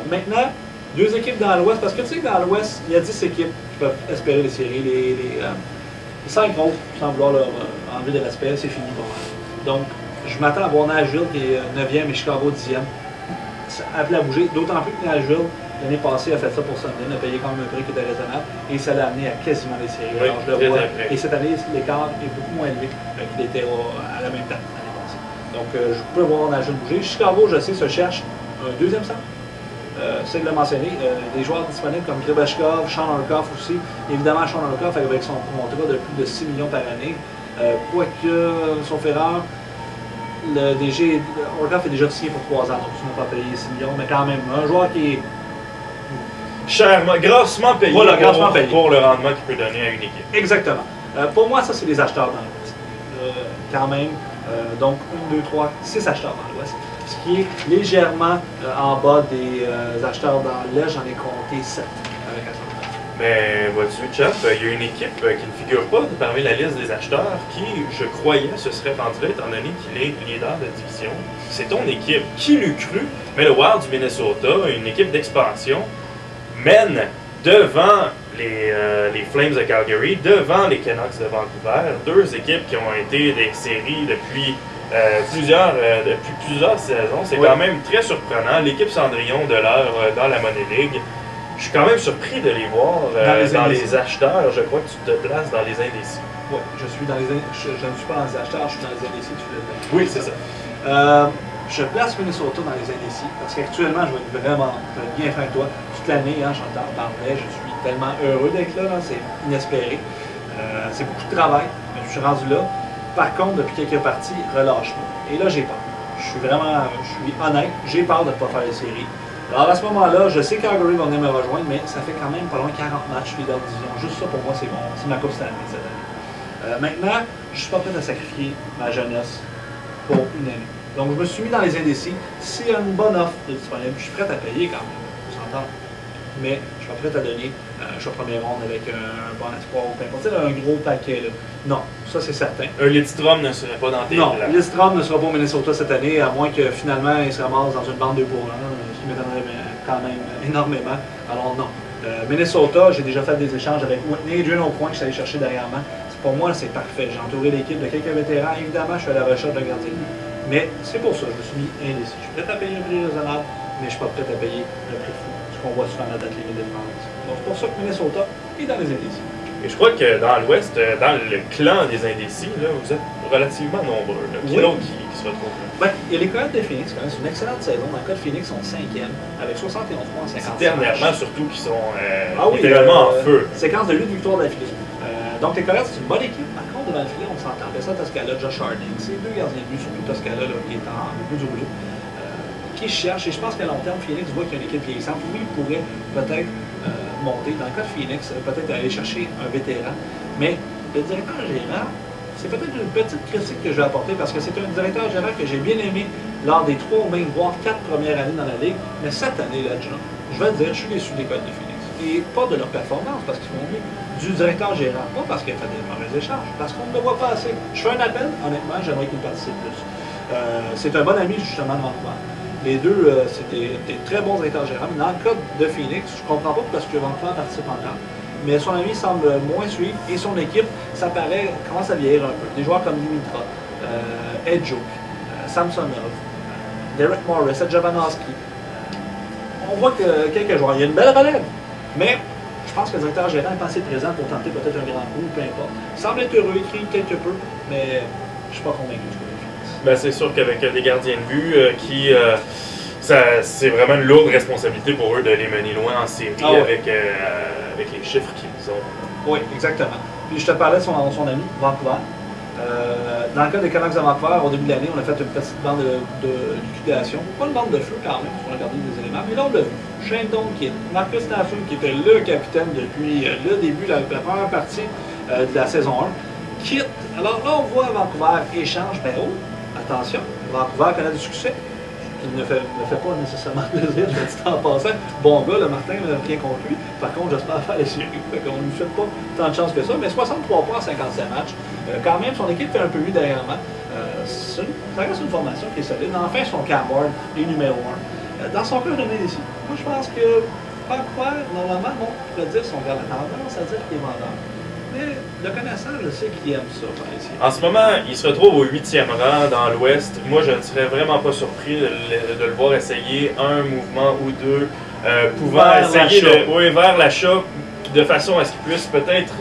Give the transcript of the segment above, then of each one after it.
Maintenant, deux équipes dans l'Ouest, parce que tu sais que dans l'Ouest, il y a 10 équipes qui peuvent espérer les séries. Les 5 autres, sans vouloir leur enlever de respect, c'est fini pour moi. Donc, je m'attends à voir Nashville qui est 9e et Chicago 10e. Ça appelé à bouger, d'autant plus que Nashville, l'année passée, a fait ça pour Sundin, a payé quand même un prix qui était raisonnable et ça l'a amené à quasiment les séries. Oui, alors, je le vois. Et cette année, l'écart est beaucoup moins élevé qu'il était à la même date l'année passée. Donc, je peux voir Nashville bouger. Chicago, je sais, se cherche un deuxième centre. C'est de le mentionner. Des joueurs disponibles comme Kribashkov, Sean Orkoff aussi. Évidemment, Sean Orkoff avec son contrat de plus de 6 millions par année. Quoique, sauf erreur, le DG, Orkoff est déjà signé pour 3 ans, donc ils n'ont pas payé 6 millions, mais quand même, un joueur qui est chèrement, grassement payé, voilà, grassement payé pour le rendement qu'il peut donner à une équipe. Exactement. Pour moi, ça, c'est les acheteurs dans l'Ouest. Quand même, donc 1, 2, 3, 6 acheteurs dans l'Ouest. Ce qui est légèrement en bas des acheteurs dans l'Est, j'en ai compté 7 avec Aston. Mais vois-tu, Chap, il y a une équipe qui ne figure pas parmi la liste des acheteurs qui, je croyais, se serait ventilée étant donné qu'il est leader de division. C'est ton équipe. Qui l'eût cru? Mais le Wild du Minnesota, une équipe d'expansion, mène devant les Flames de Calgary, devant les Canucks de Vancouver, deux équipes qui ont été des séries depuis plusieurs saisons. C'est quand même très surprenant. L'équipe Cendrillon de l'heure dans la Money League. Je suis quand même surpris de les voir dans les acheteurs. Je crois que tu te places dans les indécis. Oui, je ne suis pas dans les acheteurs, je suis dans les indécis. Oui, c'est ça. Je place Minnesota dans les indécis parce qu'actuellement, je vais être vraiment bien franc avec toi. Toute l'année, hein, j'entends parler, je suis tellement heureux d'être là, c'est inespéré. C'est beaucoup de travail, mais je suis rendu là. Par contre, depuis quelques parties, relâche-moi. Et là, j'ai peur. Je suis honnête, j'ai peur de ne pas faire les séries. Alors à ce moment-là, je sais que Calgary va venir me rejoindre, mais ça fait quand même pas loin 40 matchs leader de division. Juste ça pour moi, c'est bon. C'est ma coupe cette année. Maintenant, je ne suis pas prêt à sacrifier ma jeunesse pour une année. Donc je me suis mis dans les indécis. S'il y a une bonne offre disponible, je suis prêt à payer quand même, on s'entend. Mais je suis pas prêt à donner un choix première ronde avec un bon espoir ou peu importe. Un gros paquet. Là. Non, ça c'est certain. Un Lidstrom ne serait pas dans tes plans. Non, Lidstrom ne sera pas au Minnesota cette année, à moins que finalement il se ramasse dans une bande de bourrins, ce qui m'étonnerait quand même énormément. Alors non. Minnesota, j'ai déjà fait des échanges avec Whitney, Adrian Aucoin, que je suis allé chercher dernièrement. Pour moi, c'est parfait. J'ai entouré l'équipe de quelques vétérans. Évidemment, je suis à la recherche d'un gardien. Mais c'est pour ça, je me suis mis indécis. Je suis prêt à payer un prix raisonnable, mais je ne suis pas prêt à payer un prix fou. Ce qu'on voit souvent à la date limite de France. Donc c'est pour ça que Minnesota est dans les indécis. Et je crois que dans l'Ouest, dans le clan des indécis, là, vous êtes relativement nombreux. Qui est l'autre qui se retrouve là? Ben, il y a les Coyotes de Phoenix, quand même. C'est une excellente saison. Dans le cas de Phoenix, ils sont 5e, avec 71 points en 50. Dernièrement, surtout, qui sont littéralement en feu. Séquence de 8 victoires d'affilée. Donc les Coyotes, c'est une bonne équipe. Par contre, devant le filet, on s'entend. Ça, Toscala, Josh Harding, c'est deux gardiens de but, surtout Toscala, là, qui est en beaucoup du rouleau, qui cherche. Et je pense qu'à long terme, Phoenix voit qu'il y a une équipe vieillissante. Oui, il pourrait peut-être monter. Dans le cas de Phoenix, peut-être aller chercher un vétéran. Mais le directeur général, c'est peut-être une petite critique que je vais apporter parce que c'est un directeur général que j'ai bien aimé lors des 3 ou même voire 4 premières années dans la Ligue. Mais cette année-là, John, je vais te dire, je suis déçu des Coyotes de Phoenix. Et pas de leur performance parce qu'ils vont mieux. Du directeur général, pas parce qu'il a fait des mauvais échanges, parce qu'on ne le voit pas assez. Je fais un appel, honnêtement, j'aimerais qu'il participe plus. C'est un bon ami justement de Vancouver. Les deux, c'est des très bons directeurs généraux. Mais dans le cas de Phoenix, je ne comprends pas parce que Vancouver participe encore. Mais son ami semble moins suivre et son équipe, ça paraît, commence à vieillir un peu. Des joueurs comme Dimitra, Edjouk, Samsonov, Derek Morris, Jovanovski. On voit que quelques joueurs, il y a une belle relève. Mais je pense que le directeur général n'est pas assez présent pour tenter peut-être un grand coup, peu importe. Il semble être heureux, écrit quelque peu, mais je ne suis pas convaincu du coup. Ben, c'est sûr qu'avec des gardiens de but c'est vraiment une lourde responsabilité pour eux de les mener loin en série avec les chiffres qu'ils ont. Oui, exactement. Puis je te parlais de son ami, Vancouver. Dans le cas des Canucks de Vancouver, au début de l'année, on a fait une petite bande de liquidation. Pas une bande de feu quand même, pour regarder des éléments, mais là on l'a vu. Shane Doan, Marcus Stafford, qui était le capitaine depuis le début, la première partie de la saison 1, quitte. Alors là, on voit Vancouver échange, mais oh, attention, Vancouver connaît du succès. Il ne fait pas nécessairement plaisir, je l'ai dit en passant. Bon gars, le Martin, rien contre lui. Par contre, j'espère faire les séries. On ne lui souhaite pas tant de chance que ça. Mais 63 points en 57 matchs. Quand même, son équipe fait un peu mieux derrière moi. Ça reste une formation qui est solide. Enfin, son Cam Ward est numéro 1. Dans son cas, je le mets ici. Moi, je pense que Vancouver, normalement, bon, je pourrais dire son gars a tendance à dire qu'il est vendeur. Mais le connaissant, je sais qu'il aime ça par ici. En ce moment, il se retrouve au 8e rang dans l'Ouest. Moi, je ne serais vraiment pas surpris de le voir essayer un mouvement ou deux, pouvant Vers essayer l'achat. oui, vers l'achat, de façon à ce qu'il puisse peut-être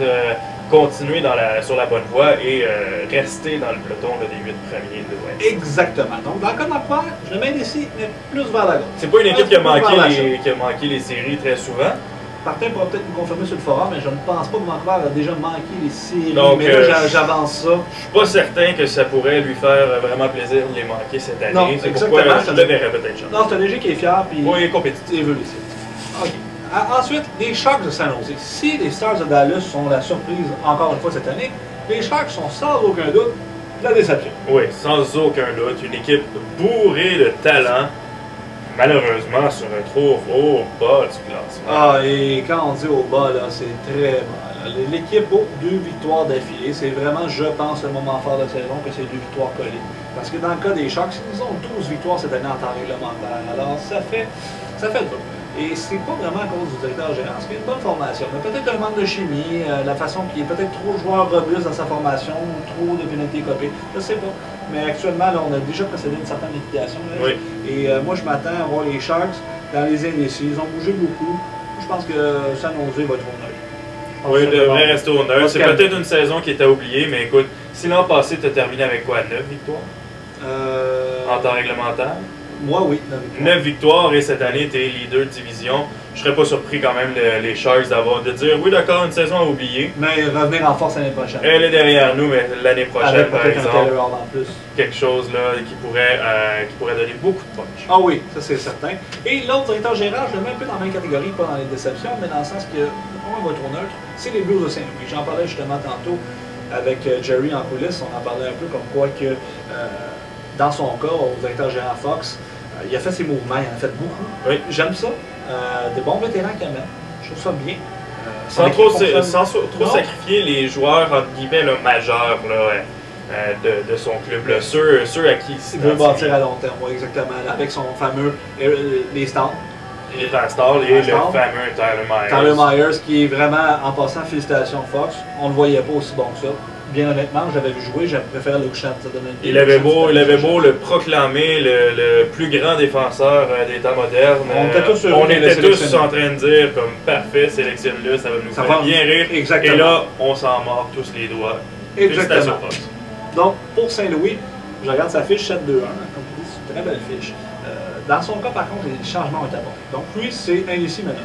continuer sur la bonne voie et rester dans le peloton là, des 8 premiers de l'Ouest. Exactement. Donc, dans le cas de Vancouver, je le mets ici, mais plus vers la gauche. C'est pas une équipe qui a Plus vers l'achat. qui a manqué les séries très souvent. Martin pourra peut-être nous confirmer sur le forum, mais je ne pense pas que Vancouver a déjà manqué les séries. Donc, mais là, j'avance ça. Je suis pas certain que ça pourrait lui faire vraiment plaisir de les manquer cette année. Non, C'est exactement, pourquoi je ça le verrais peut-être changer. Non, c'est un léger qui est fier, puis Oui, compétitif. il veut les séries. OK. Ensuite, les Sharks de San Jose. Si les Stars de Dallas sont la surprise encore une fois cette année, les Sharks sont sans aucun doute la déception. Oui, sans aucun doute. Une équipe bourrée de talent. Malheureusement, se retrouve au bas du classement. Ah, et quand on dit au bas, là, c'est très bas. L'équipe a 2 victoires d'affilée. C'est vraiment, je pense, le moment fort de la saison que c'est 2 victoires collées. Parce que dans le cas des Sharks, ils ont 12 victoires cette année en temps réglementaire. Alors, ça fait dur. Et c'est pas vraiment à cause du directeur général, parce qu'il y a une bonne formation. Mais peut-être un manque de chimie, la façon qu'il est peut-être trop joueur robuste dans sa formation, trop de pénalités copées. Je sais pas. Mais actuellement, là, on a déjà procédé à une certaine liquidation. Là. Oui. Et moi, je m'attends à voir les Sharks dans les indécis. Ils ont bougé beaucoup. Je pense que San Jose va être au neutre. Oui, il devrait rester au neutre. C'est Calme. peut-être une saison qui était oubliée, mais écoute, si l'an passé, tu as terminé avec quoi? 9 victoires en temps réglementaire? Moi, oui. 9 victoires et cette année, tu es leader de division. Je serais pas surpris quand même les Sharks de dire oui, d'accord, une saison à oublier. Mais revenir en force l'année prochaine. Elle est derrière nous, mais l'année prochaine, Avec par peut-être un exemple, Taylor Hall en plus. quelque chose là, qui pourrait donner beaucoup de punch. Ah oui, ça c'est certain. Et l'autre directeur général, je le mets un peu dans la même catégorie, pas dans les déceptions, mais dans le sens que, pour moi, va être au neutre, c'est les Blues de Saint-Louis. J'en parlais justement tantôt avec Jerry en coulisses, on en parlait un peu comme quoi que, dans son cas, au directeur général Fox, il a fait ses mouvements, il en a fait beaucoup. Oui. J'aime ça. Des bons vétérans qu'il amène. Je trouve ça bien. Sans trop sacrifier les joueurs, entre guillemets, là, majeurs là, de son club. Là. Ceux à qui Il veut bâtir à long terme, oui, exactement. Là, avec son fameux les Stars. Les Stars et le fameux Tyler Myers. Tyler Myers, qui est vraiment, en passant, félicitations Fox. On ne le voyait pas aussi bon que ça. Bien honnêtement, j'avais vu jouer, j'avais préféré Luke Schenn. Il avait beau le proclamer le plus grand défenseur des temps modernes. On était tous en train de dire comme parfait, sélectionne-le, ça va nous faire bien rire. Exactement. Et là, on s'en mord tous les doigts. Exactement. Donc, pour Saint-Louis, je regarde sa fiche 7-2-1. Comme tu dis, c'est une très belle fiche. Dans son cas, par contre, les changements ont été apportés. Donc, lui, c'est un ici maintenant.